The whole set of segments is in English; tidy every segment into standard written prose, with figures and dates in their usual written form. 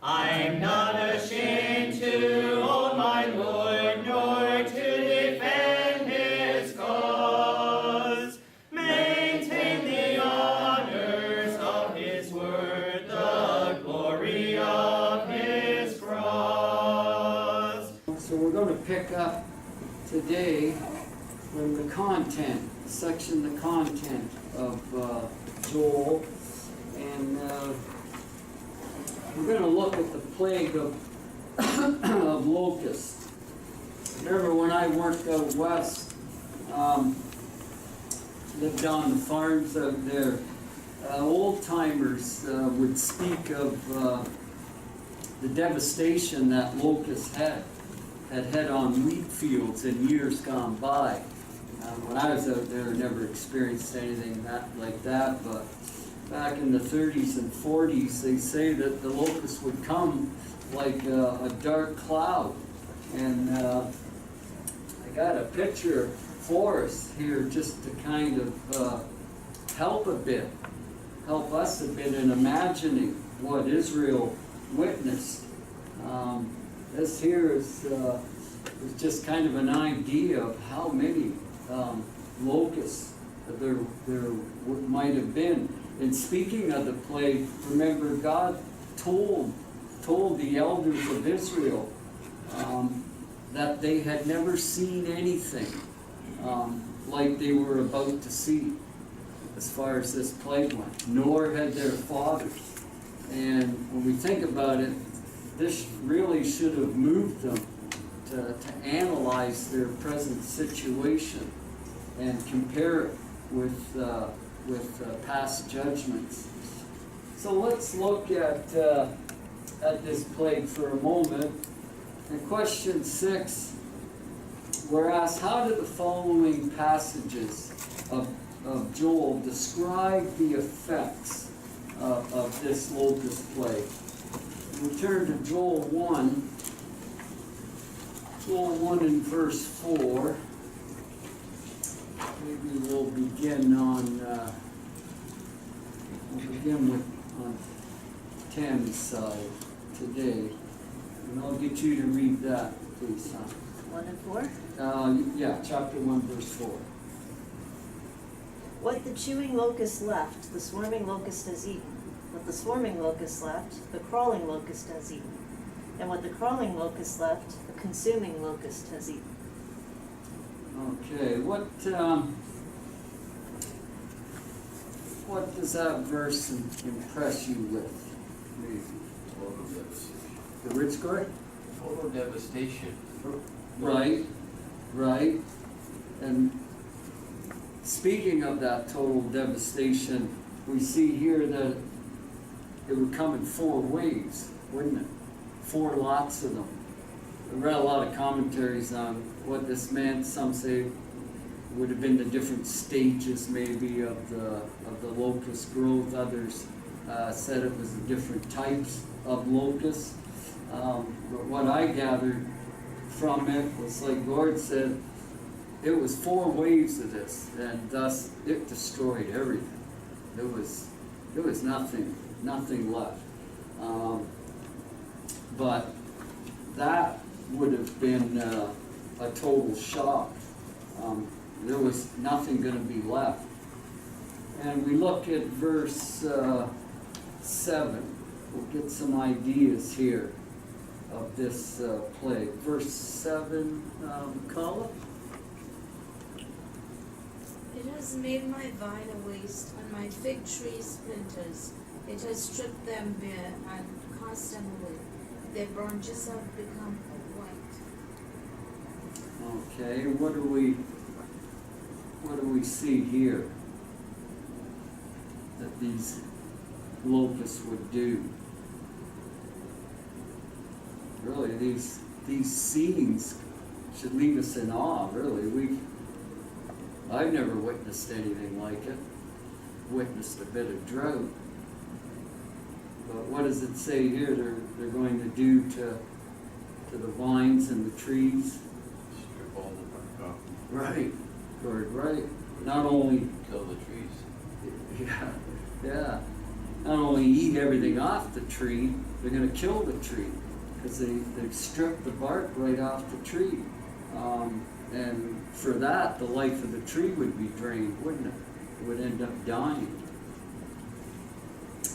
I'm not ashamed to own my Lord, nor to defend his cause. Maintain the honors of his word, the glory of his cross. So we're going to pick up today from the content, the content of Joel, and we're going to look at the plague of locusts. Remember when I worked out west, lived on the farms out there, old timers would speak of the devastation that locusts had on wheat fields in years gone by. When I was out there, I never experienced anything like that, but back in the 30s and 40s, they say that the locusts would come like a dark cloud. And I got a picture for us here just to kind of help us a bit in imagining what Israel witnessed. This here is just kind of an idea of how many locusts there might have been. And speaking of the plague, remember God told the elders of Israel that they had never seen anything like they were about to see as far as this plague went, nor had their fathers. And when we think about it, this really should have moved them to analyze their present situation and compare it with past judgments. So let's look at this plague for a moment. In question 6, we're asked, how do the following passages of Joel describe the effects of this locust plague? We turn to Joel 1. Joel 1 in verse 4. Maybe we'll begin on Tam's side today. And I'll get you to read that, please, huh? 1 and 4? Yeah, chapter 1, verse 4. What the chewing locust left, the swarming locust has eaten. What the swarming locust left, the crawling locust has eaten. And what the crawling locust left, the consuming locust has eaten. Okay, what does that verse impress you with? The rich guy? Total devastation. Right. And speaking of that total devastation, we see here that it would come in 4 waves, wouldn't it? 4 lots of them. I read a lot of commentaries on what this meant. Some say it would have been the different stages maybe of the locust growth. Others said it was the different types of locusts. But what I gathered from it was, like Gord said, it was 4 waves of this, and thus it destroyed everything. There was nothing left. But that would have been a total shock. There was nothing going to be left. And we look at verse 7. We'll get some ideas here of this plague. Verse 7, Carla? It has made my vine a waste, and my fig tree splinters. It has stripped them bare and cast them away. Their branches have become white. Okay, what do we see here that these locusts would do? Really, these scenes should leave us in awe, really. I've never witnessed anything like it. Witnessed a bit of drought. But what does it say here they're going to do to the vines and the trees? Strip all the bark off. Right, Lord, right. Not only Kill the trees. yeah. not only eat everything off the tree, they're going to kill the tree because they strip the bark right off the tree. And for that, the life of the tree would be drained, wouldn't it? It would end up dying.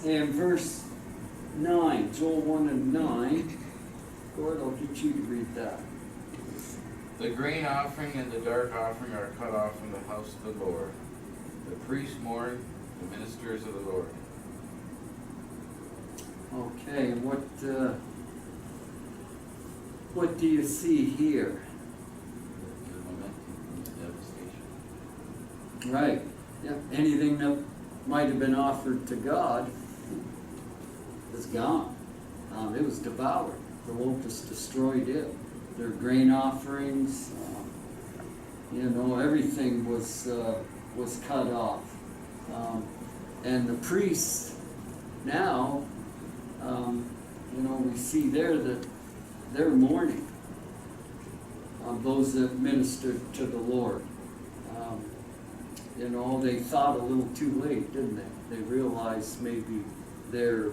And verse 9, Joel 1 and 9. Gord, I'll get you to read that. The grain offering and the dark offering are cut off from the house of the Lord. The priests mourn, the ministers of the Lord. Okay, and what do you see here? The lamenting and the devastation. Right. Yeah. Anything that might have been offered to God is gone. It was devoured. The locusts destroyed it. Their grain offerings, everything was cut off. And the priests now, we see there that they're mourning those that ministered to the Lord. They thought a little too late, didn't they? They realized maybe their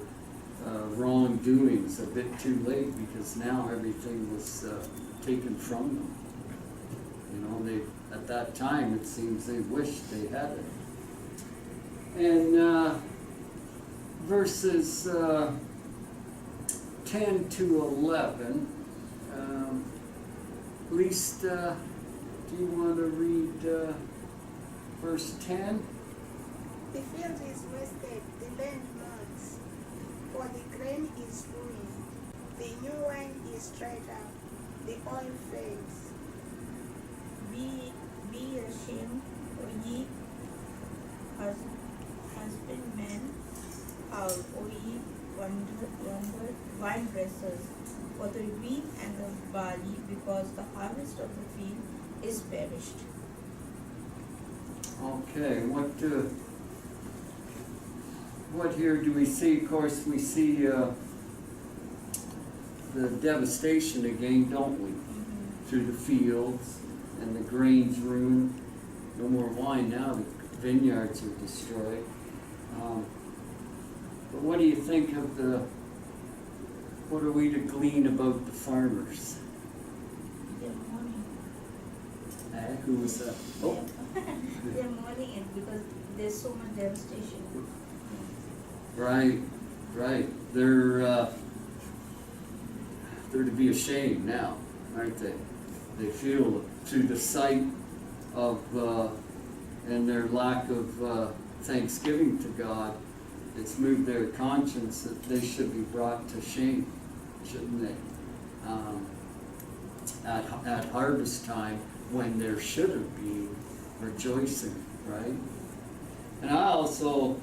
wrongdoings a bit too late because now everything was taken from them. At that time it seems they wished they had it. And verses 10 to 11, at least, do you want to read verse 10? The field is wasted, the land mourns, for the grain is ruined, the new wine is dried up, the oil fades. Be ashamed, O ye husbandmen, O ye vine dressers, for the wheat and the barley, because the harvest of the field is perished. Okay, what here do we see? Of course, we see the devastation again, don't we? Through the fields and the grain's ruined. No more wine now. The vineyards are destroyed. But what do you think of what are we to glean about the farmers? They're mourning. Who was that? Oh. They're mourning it because there's so much devastation. Right. They're to be ashamed now, aren't they? They feel through the sight of and their lack of thanksgiving to God, it's moved their conscience that they should be brought to shame, shouldn't they? At harvest time, when there should have been rejoicing, right? And I also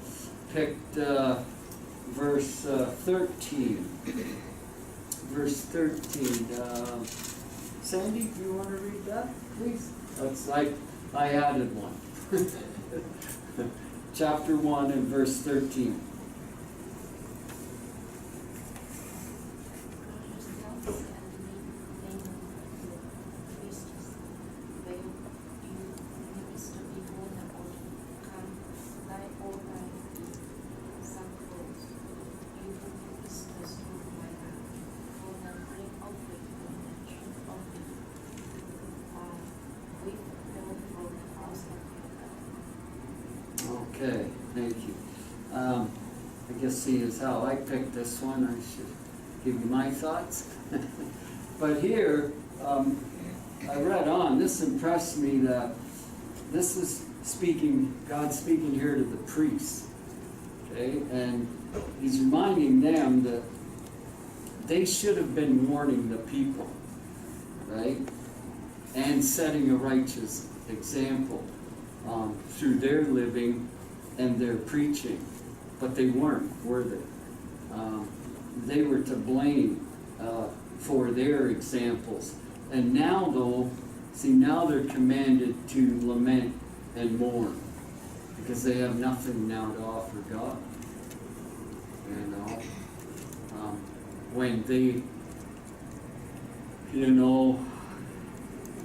picked verse 13. Verse 13. Sandy, do you want to read that, please? That's like I added one. Chapter 1 and verse 13. Okay, thank you. I guess seeing as how I picked this one, I should give you my thoughts. But here, I read on, this impressed me that this is God speaking here to the priests. Okay, and he's reminding them that they should have been warning the people, right? And setting a righteous example through their living and their preaching. But they weren't, were they? They were to blame for their examples. And now though, now they're commanded to lament and mourn because they have nothing now to offer God. When they,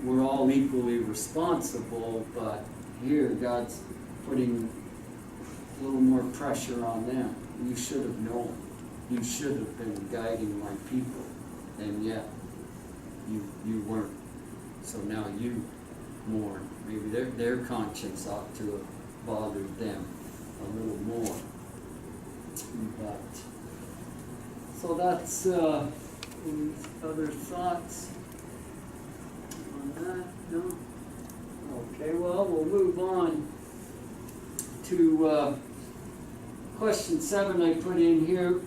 we're all equally responsible, but here God's putting a little more pressure on them. you should have known. You should have been guiding my people, and yet you weren't. So now you mourn. Maybe their conscience ought to have bothered them a little more. But so that's any other thoughts on that? No? Okay, well, we'll move on to question 7 I put in here.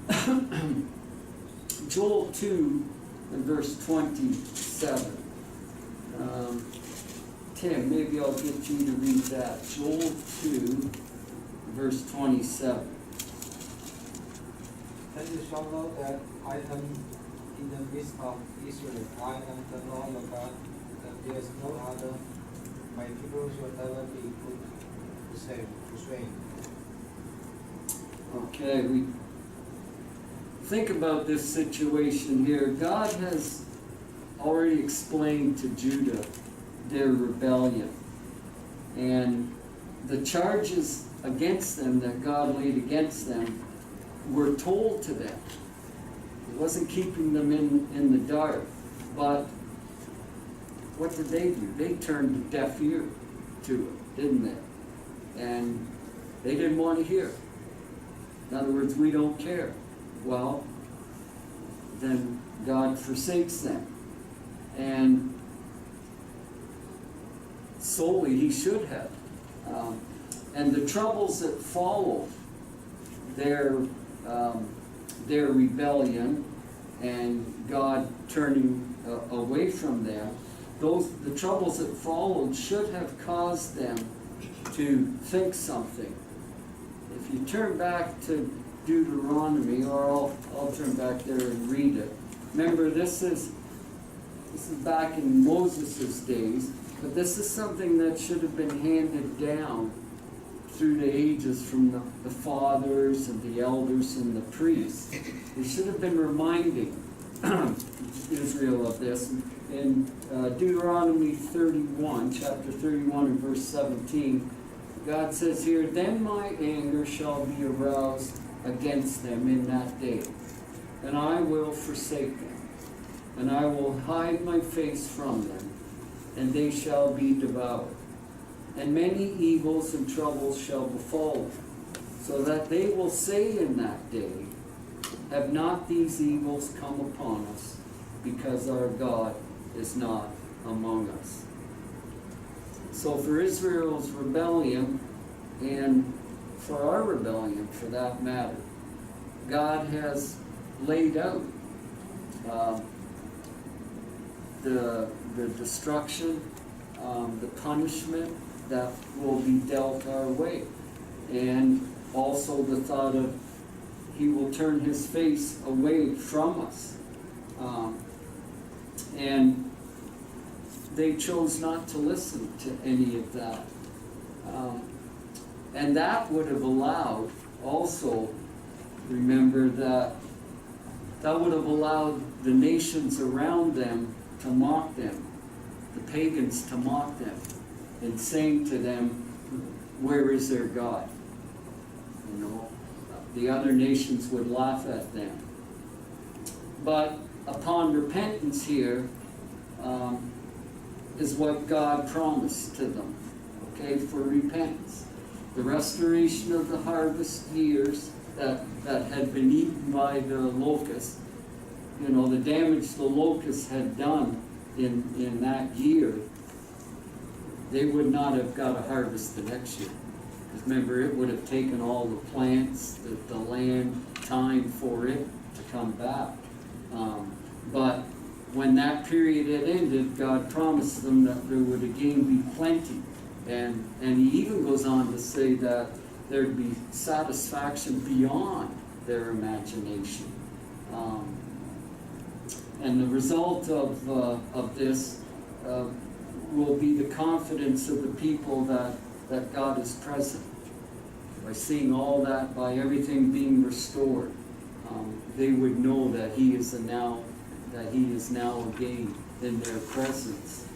Joel 2 and verse 27. Tim, maybe I'll get you to read that. Joel 2, verse 27. Then you shall know that I am in the midst of Israel. I am the Lord your God, that there is no other. My people shall never be put to shame. Okay, we think about this situation here. God has already explained to Judah their rebellion, and the charges against them that God laid against them were told to them. It wasn't keeping them in the dark. But what did they do? They turned a deaf ear to it, didn't they? And they didn't want to hear. In other words, we don't care. Well, then God forsakes them. And solely he should have. And the troubles that followed their rebellion and God turning away from them, the troubles that followed should have caused them to think something. If you turn back to Deuteronomy, or I'll turn back there and read it. Remember, this is back in Moses' days, but this is something that should have been handed down through the ages from the fathers and the elders and the priests. They should have been reminding Israel of this. In Deuteronomy 31, chapter 31 and verse 17, God says here, "Then my anger shall be aroused against them in that day, and I will forsake them, and I will hide my face from them, and they shall be devoured. And many evils and troubles shall befall them, so that they will say in that day, have not these evils come upon us, because our God is not among us." So for Israel's rebellion, and for our rebellion for that matter, God has laid out the destruction, the punishment that will be dealt our way, and also the thought of he will turn his face away from us. And they chose not to listen to any of that. And that would have allowed, also, remember that would have allowed the nations around them to mock them, the pagans to mock them, and saying to them, where is their God? You know, the other nations would laugh at them. But upon repentance here, is what God promised to them, okay, for repentance. The restoration of the harvest years that had been eaten by the locust, you know, the damage the locust had done in that year, they would not have got a harvest the next year. Because remember, it would have taken all the plants, the land, time for it to come back. But when that period had ended, God promised them that there would again be plenty. And he even goes on to say that there'd be satisfaction beyond their imagination. And the result of this will be the confidence of the people that God is present. By seeing all that, by everything being restored, they would know that He is now again in their presence,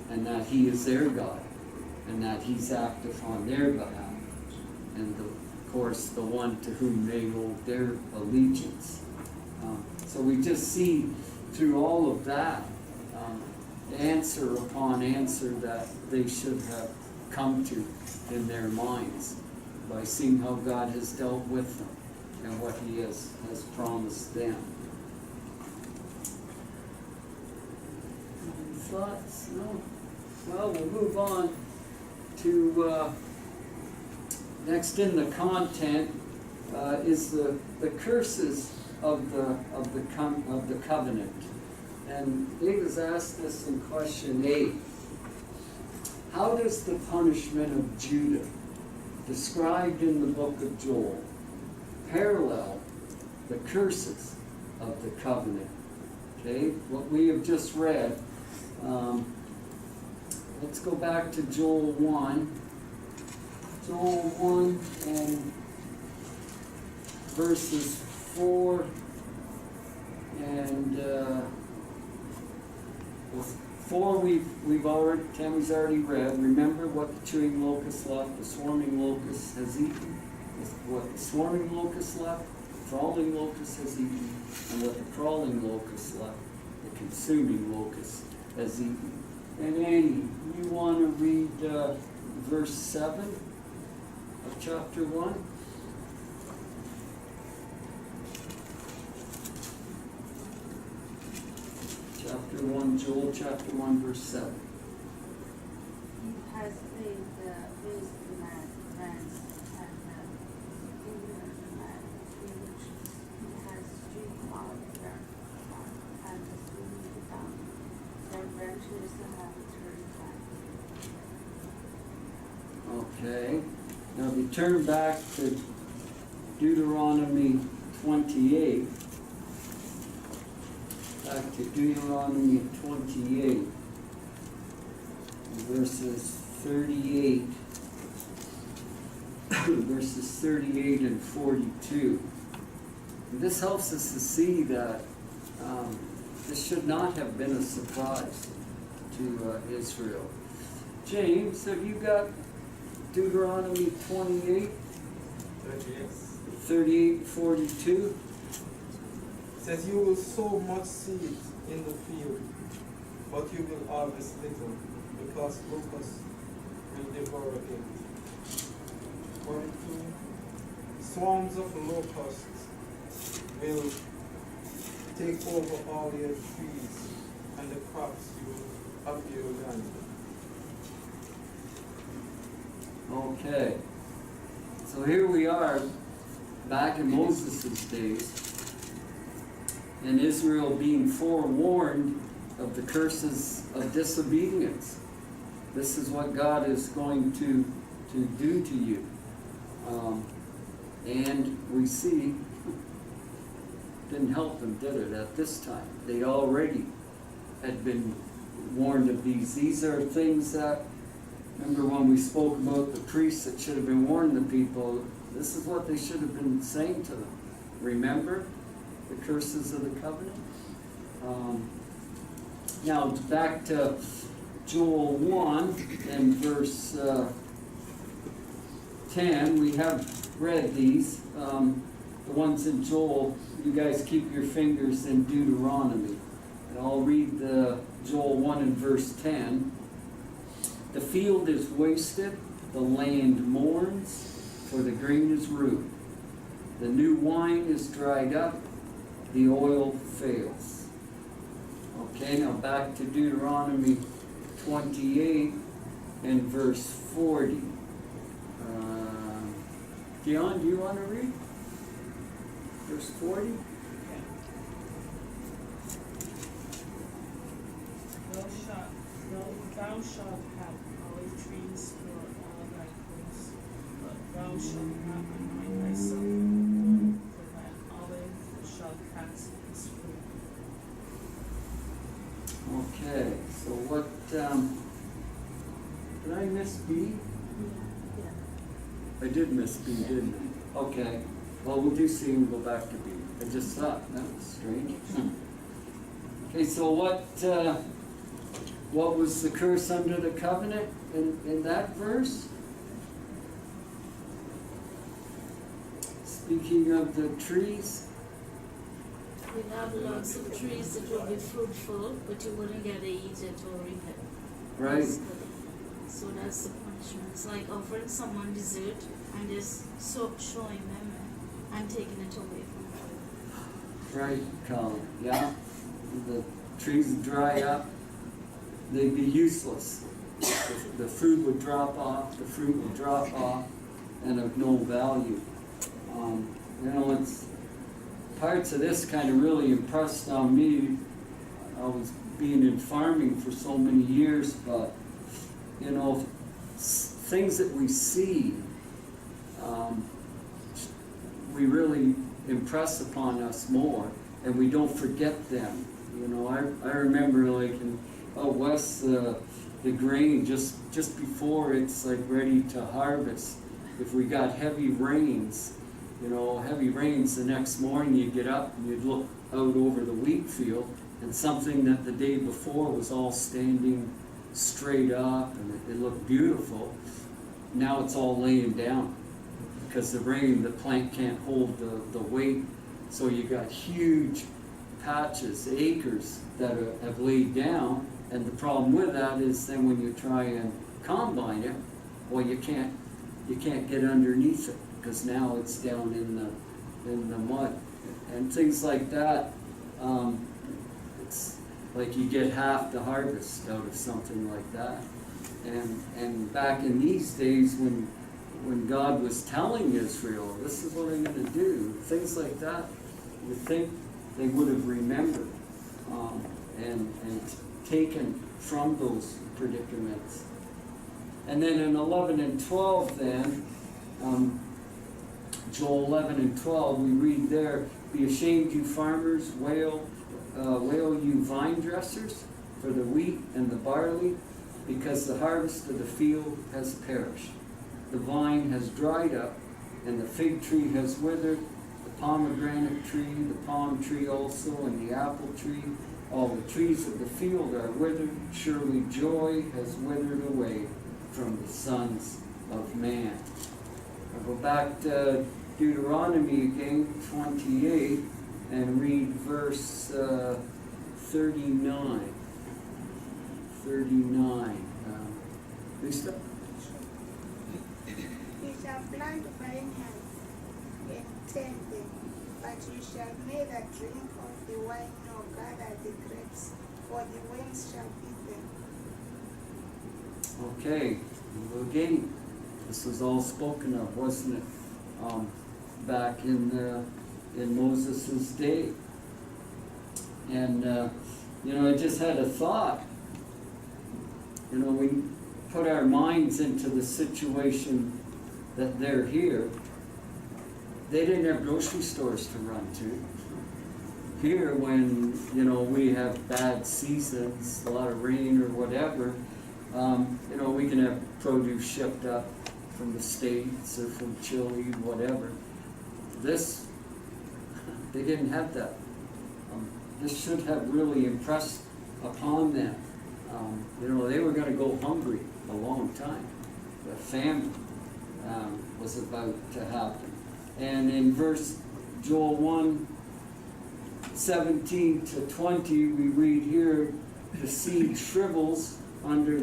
and that He is their God, and that He's active on their behalf. And of course, the one to whom they owe their allegiance. So we just see through all of that, answer upon answer that they should have come to in their minds by seeing how God has dealt with them and what He has promised them. Any thoughts? No? Well, we'll move on to next in the content is the curses of the covenant. And David has asked us in question 8, how does the punishment of Judah, described in the book of Joel, parallel the curses of the covenant? Okay, what we have just read. Let's go back to Joel 1. Joel 1 and verses 4 and 4 we've already, Tammy's already read. Remember what the chewing locust left, the swarming locust has eaten. What the swarming locust left, the crawling locust has eaten, and what the crawling locust left, the consuming locust has eaten. And Annie, you want to read verse 7 of chapter 1? Chapter 1, Joel chapter 1, verse 7. He has made the wasteland lands and the vineyard land villages. He has strewn out their farm and the swimming down. Their branches have turned back. Okay. Now we turn back to Deuteronomy 28. Back to Deuteronomy 28, verses 38, verses 38 and 42. And this helps us to see that this should not have been a surprise to Israel. James, have you got Deuteronomy 28, 38 and 42? Says you will sow much seed in the field, but you will harvest little, because locusts will devour it. 42. Swarms of locusts will take over all your trees and the crops you of your land. Okay. So here we are, back in Moses' days, and Israel being forewarned of the curses of disobedience. This is what God is going to do to you. And we see, didn't help them, did it, at this time? They already had been warned of these. These are things that, remember when we spoke about the priests that should have been warning the people, this is what they should have been saying to them. Remember the curses of the covenant? Now back to Joel 1 and verse 10. We have read these. The ones in Joel, you guys keep your fingers in Deuteronomy. And I'll read the Joel 1 and verse 10. The field is wasted, the land mourns, for the grain is ruined. The new wine is dried up, the oil fails. Okay, now back to Deuteronomy 28 and verse 40. Dion, do you want to read? Verse 40? Thou shalt have olive trees for all thy coasts, but thou shalt not anoint thyself with oil, for thine olive shall cast its fruit. Okay, so what, did I miss B? I did miss B, didn't I? Okay, well, we'll do C and go back to B. I just thought, that was strange. Okay, so what was the curse under the covenant in that verse? speaking of the trees, We'd have lots of trees that would be fruitful, but you wouldn't get to eat it or reap it. right? So that's the punishment. It's like offering someone dessert and just showing them and taking it away from them. Right, Colin, yeah. The trees would dry up, they'd be useless. The food would drop off, the fruit would drop off, and of no value. You know, it's parts of this kind of really impressed on me. I was being in farming for so many years, but you know, things that we see, we really impress upon us more, and we don't forget them. You know, I remember like in out west, the grain just before it's like ready to harvest. If we got heavy rains, you know, heavy rains, the next morning you'd get up and you'd look out over the wheat field, and something that the day before was all standing straight up and it looked beautiful, now it's all laying down because the rain, the plant can't hold the weight. So you got huge patches, acres that have laid down, and the problem with that is then when you try and combine it, well, you can't get underneath it because now it's down in the mud and things like that. It's like you get half the harvest out of something like that. And back in these days when God was telling Israel, this is what I'm going to do, things like that, you think they would have remembered and taken from those predicaments. And then in 11 and 12 then, Joel 11 and 12, we read there, "Be ashamed, you farmers, wail you vine dressers, for the wheat and the barley, because the harvest of the field has perished. The vine has dried up, and the fig tree has withered, the pomegranate tree, the palm tree also, and the apple tree. All the trees of the field are withered. Surely joy has withered away from the sons of man." I'll go back to Deuteronomy again, 28, and read verse 39. 39. Lisa? You shall plant vineyards and tend them, but you shall neither drink of the wine nor gather the grapes, for the winds shall beat them. Okay, again, this was all spoken of, wasn't it? Back in Moses' day. And, you know, I just had a thought. You know, we put our minds into the situation that they're here. They didn't have grocery stores to run to. Here, when, you know, we have bad seasons, a lot of rain or whatever, you know, we can have produce shipped up from the States or from Chile, whatever. This, they didn't have that. This should have really impressed upon them. You know, they were going to go hungry a long time. The famine was about to happen. And in Joel 1, 17 to 20, we read here, "The seed shrivels under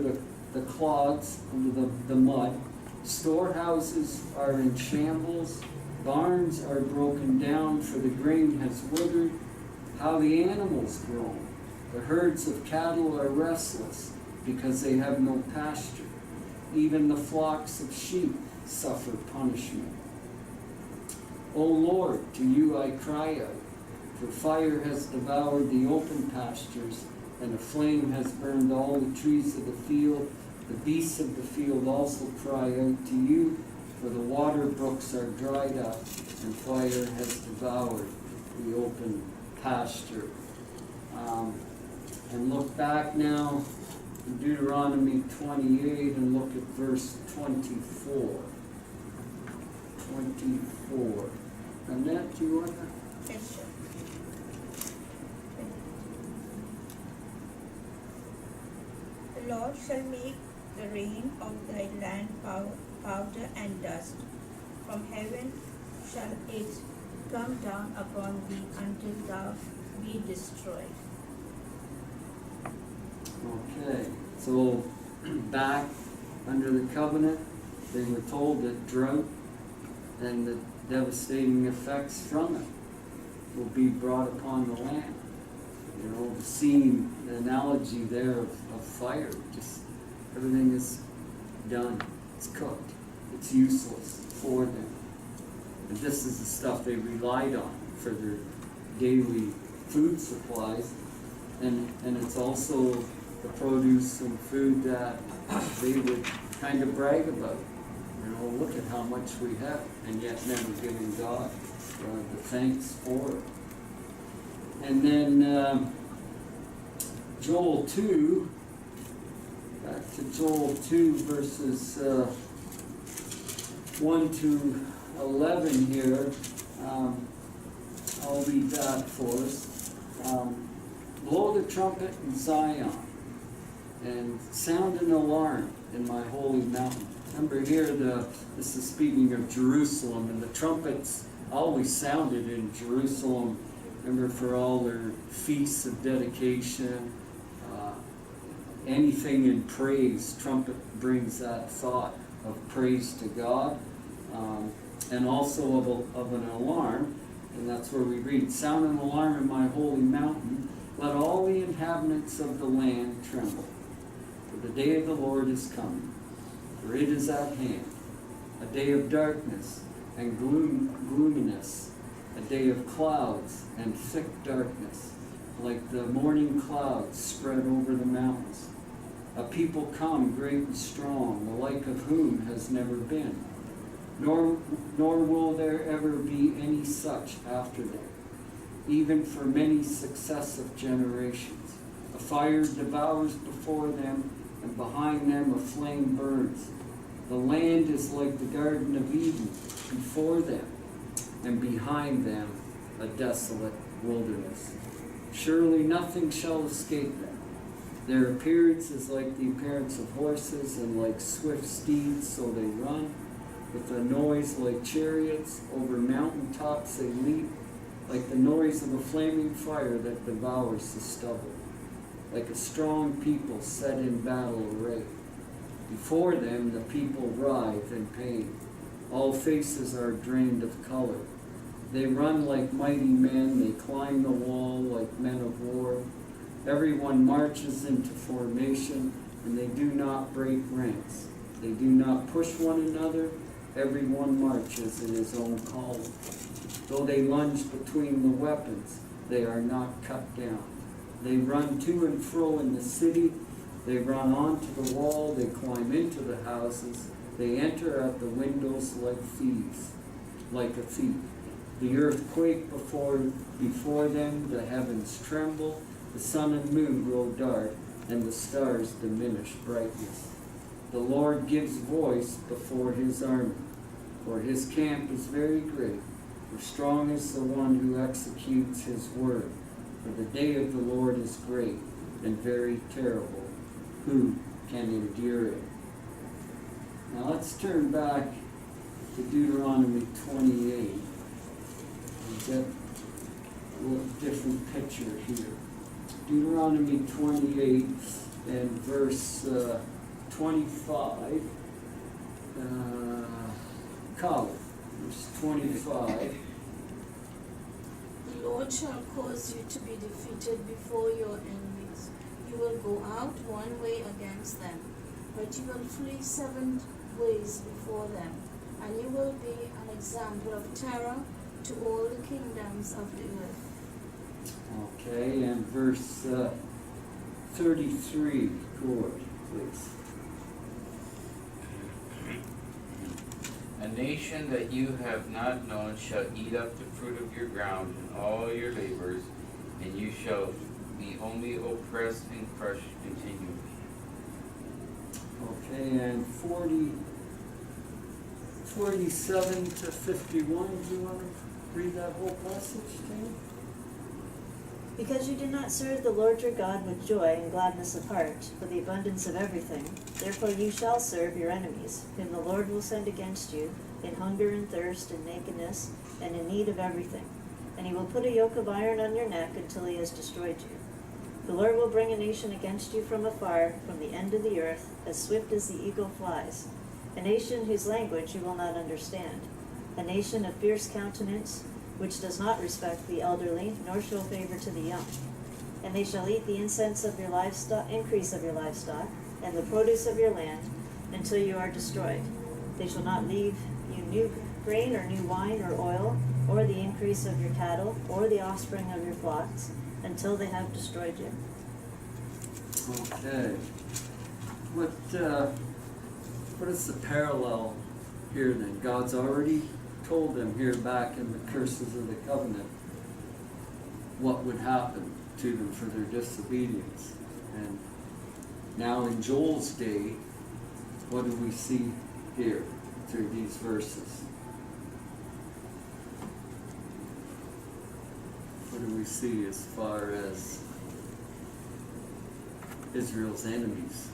the clods, under the mud. Storehouses are in shambles. Barns are broken down, for the grain has withered. How the animals groan. The herds of cattle are restless, because they have no pasture. Even the flocks of sheep suffer punishment. O Lord, to you I cry out, for fire has devoured the open pastures, and a flame has burned all the trees of the field. The beasts of the field also cry out to you, for the water brooks are dried up, and fire has devoured the open pasture." And look back now in Deuteronomy 28 and look at verse 24. 24. Annette, do you want to? Yes, sure. The Lord shall make the rain of thy land powder and dust. From heaven shall it come down upon thee until thou be destroyed. Okay, so back under the covenant, they were told that drought and the devastating effects from it will be brought upon the land. You know, the scene, the analogy there of fire, just everything is done, it's cooked, it's useless for them. And this is the stuff they relied on for their daily food supplies. And it's also the produce and food that they would kind of brag about. You know, look at how much we have, and yet never giving God the thanks for it. And then Joel 2, back to Joel 2 verses 1 to 11 here. I'll read that for us. Blow the trumpet in Zion and sound an alarm in my holy mountain. Remember here, this is speaking of Jerusalem, and the trumpets always sounded in Jerusalem. Remember, for all their feasts of dedication, anything in praise, trumpet brings that thought of praise to God, and also of an alarm. And that's where we read, sound an alarm in my holy mountain. Let all the inhabitants of the land tremble. For the day of the Lord is coming, for it is at hand. A day of darkness and gloominess, a day of clouds and thick darkness, like the morning clouds spread over the mountains. A people come great and strong, the like of whom has never been, nor will there ever be any such after them, even for many successive generations. A fire devours before them, and behind them a flame burns. The land is like the Garden of Eden before them, and behind them a desolate wilderness. Surely nothing shall escape them. Their appearance is like the appearance of horses, and like swift steeds, so they run. With a noise like chariots, over mountain tops they leap, like the noise of a flaming fire that devours the stubble, like a strong people set in battle array. Before them the people writhe in pain. All faces are drained of color. They run like mighty men, they climb the wall like men of war. Everyone marches into formation, and they do not break ranks. They do not push one another. Everyone marches in his own column. Though they lunge between the weapons, they are not cut down. They run to and fro in the city. They run onto the wall. They climb into the houses. They enter at the windows like thieves, like a thief. The earth quake before them. The heavens tremble. The sun and moon grow dark, and the stars diminish brightness. The Lord gives voice before his army, for his camp is very great. For strong is the one who executes his word. For the day of the Lord is great and very terrible. Who can endure it? Now let's turn back to Deuteronomy 28. We get a little different picture here. Deuteronomy 28 and verse 25. Verse 25. The Lord shall cause you to be defeated before your enemies. You will go out one way against them, but you will flee 7 ways before them, and you will be an example of terror to all the kingdoms of the earth. Okay, and verse 33, Gord, please. A nation that you have not known shall eat up the fruit of your ground and all your labors, and you shall be only oppressed and crushed continually. Okay, and 47 to 51, do you want to read that whole passage, Tim? Because you did not serve the Lord your God with joy and gladness of heart, for the abundance of everything, therefore you shall serve your enemies, whom the Lord will send against you, in hunger and thirst and nakedness, and in need of everything. And he will put a yoke of iron on your neck until he has destroyed you. The Lord will bring a nation against you from afar, from the end of the earth, as swift as the eagle flies, a nation whose language you will not understand, a nation of fierce countenance, which does not respect the elderly, nor show favor to the young. And they shall eat the incense of your livestock, increase of your livestock, and the produce of your land, until you are destroyed. They shall not leave you new grain or new wine or oil, or the increase of your cattle, or the offspring of your flocks, until they have destroyed you. Okay. What is the parallel here then? God's already told them here back in the curses of the covenant what would happen to them for their disobedience. And now in Joel's day, what do we see here through these verses? What do we see as far as Israel's enemies?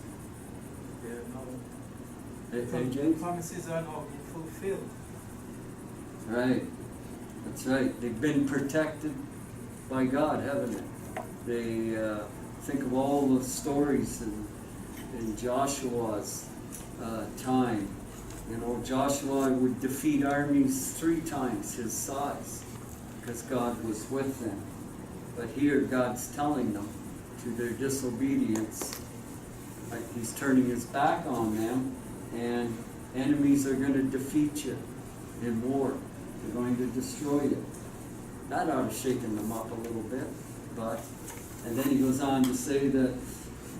Hey, James? Promises are not being fulfilled. Right. That's right. They've been protected by God, haven't they? They think of all the stories in Joshua's time. You know, Joshua would defeat armies 3 times his size because God was with them. But here God's telling them through their disobedience, like he's turning his back on them, and enemies are going to defeat you in war. They're going to destroy you. That ought to shaken them up a little bit. And then he goes on to say that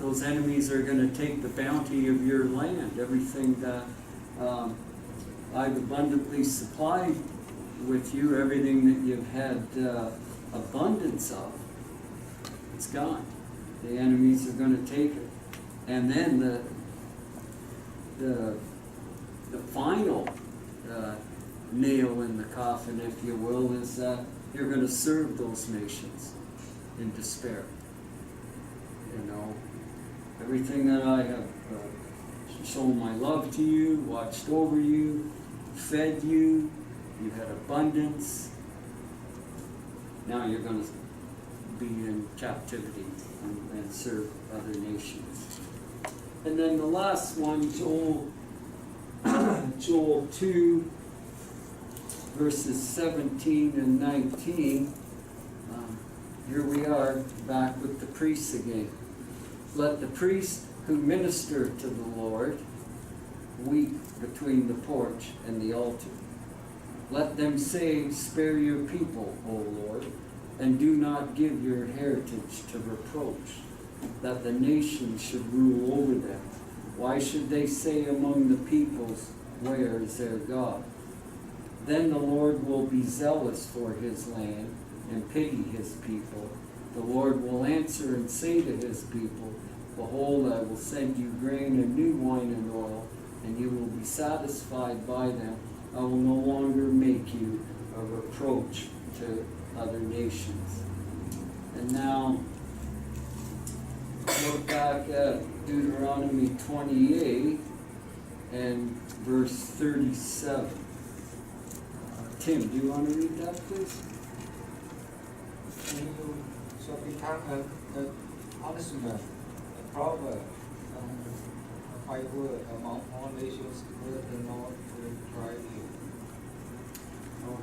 those enemies are going to take the bounty of your land, everything that I've abundantly supplied with you, everything that you've had abundance of, it's gone. The enemies are going to take it. And then the final nail in the coffin, if you will, is that you're going to serve those nations in despair. You know, everything that I have shown my love to you, watched over you, fed you, you had abundance. Now you're going to be in captivity and serve other nations. And then the last one, Joel 2, verses 17 and 19. Here we are, back with the priests again. Let the priests who minister to the Lord weep between the porch and the altar. Let them say, spare your people, O Lord, and do not give your heritage to reproach, that the nations should rule over them. Why should they say among the peoples, where is their God? Then the Lord will be zealous for his land and pity his people. The Lord will answer and say to his people, behold, I will send you grain and new wine and oil, and you will be satisfied by them. I will no longer make you a reproach to other nations. And now, look back at Deuteronomy 28 and verse 37. Tim, do you want to read that, please? And you shall become a punishment, a proverb, a byword among all nations where the Lord will drive you.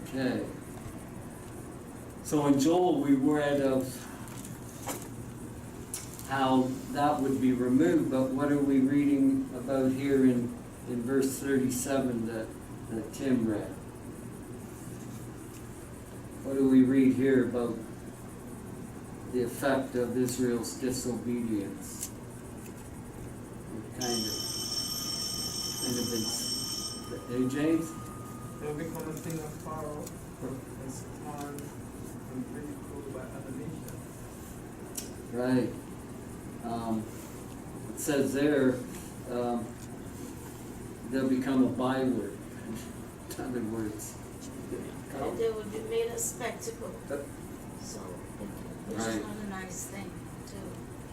Okay. So in Joel we read of how that would be removed, but what are we reading about here in verse 37 that Tim read? What do we read here about the effect of Israel's disobedience? We've kind of been, hey James? They'll become a thing of sorrow and scorn and ridiculed by other nations. Right. It says there, they'll become a byword. In other words, And they would be made a spectacle. So, which is Right. not a nice thing to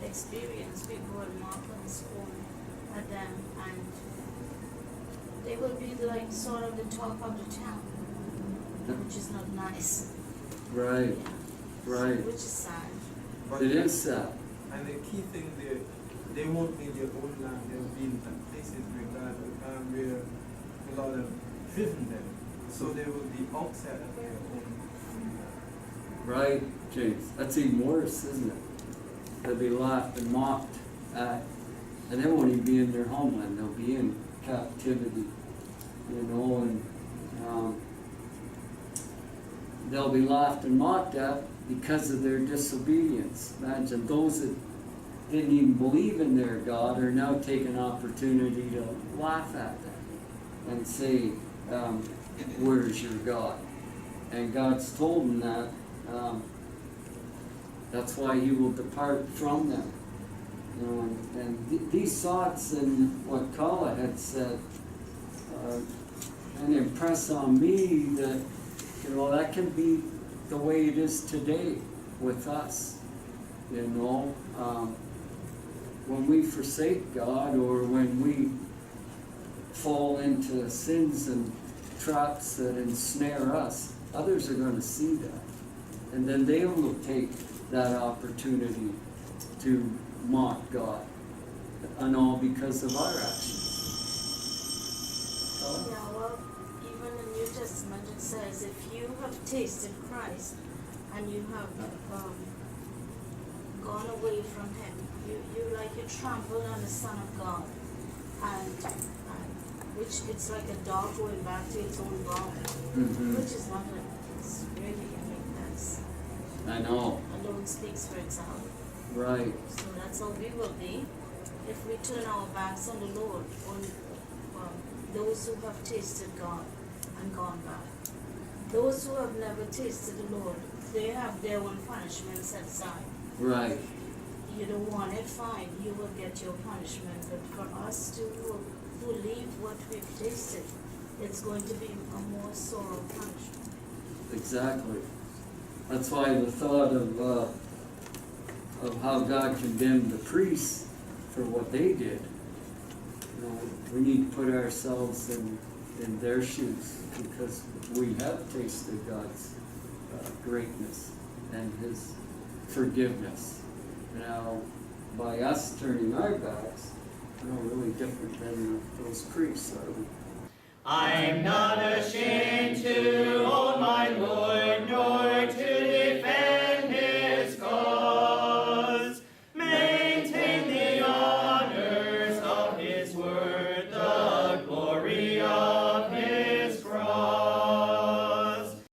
experience. People would mock and scorn at them, and They will be like sort of the talk of the town, which is not nice. Right, Yeah. right. Which is sad. But It is sad. And the key thing there, they won't be in their own land. They'll be in places where the Lord has driven them. So they will be outside of their own land. Right, James. That's even worse, isn't it? They'll be laughed and mocked at, and they won't even be in their homeland. They'll be in captivity, you know, and they'll be laughed and mocked at because of their disobedience. Imagine those that didn't even believe in their God are now taking opportunity to laugh at them and say, where's your God? And God's told them that that's why he will depart from them. You know, and these thoughts and what Kala had said and impress on me that, you know, that can be the way it is today with us. You know, when we forsake God or when we fall into sins and traps that ensnare us, others are going to see that. And then they will take that opportunity to mock God, and all because of our actions. Yeah, well, even in New Testament it says, if you have tasted Christ and you have gone away from him, you trampled on the Son of God, and which it's like a dog going back to its own vomit, which is not it's really, I know. alone speaks for itself. Right. So that's how we will be if we turn our backs on the Lord, on those who have tasted God and gone back. Those who have never tasted the Lord, they have their own punishment set aside. Right. You don't want it, fine, you will get your punishment. But for us who leave what we've tasted, it's going to be a more sorrow punishment. Exactly. That's why the thought of how God condemned the priests for what they did, you know, we need to put ourselves in their shoes, because we have tasted God's greatness and his forgiveness. Now, by us turning our backs, we're not really different than those priests, are we? I'm not ashamed to own my Lord, nor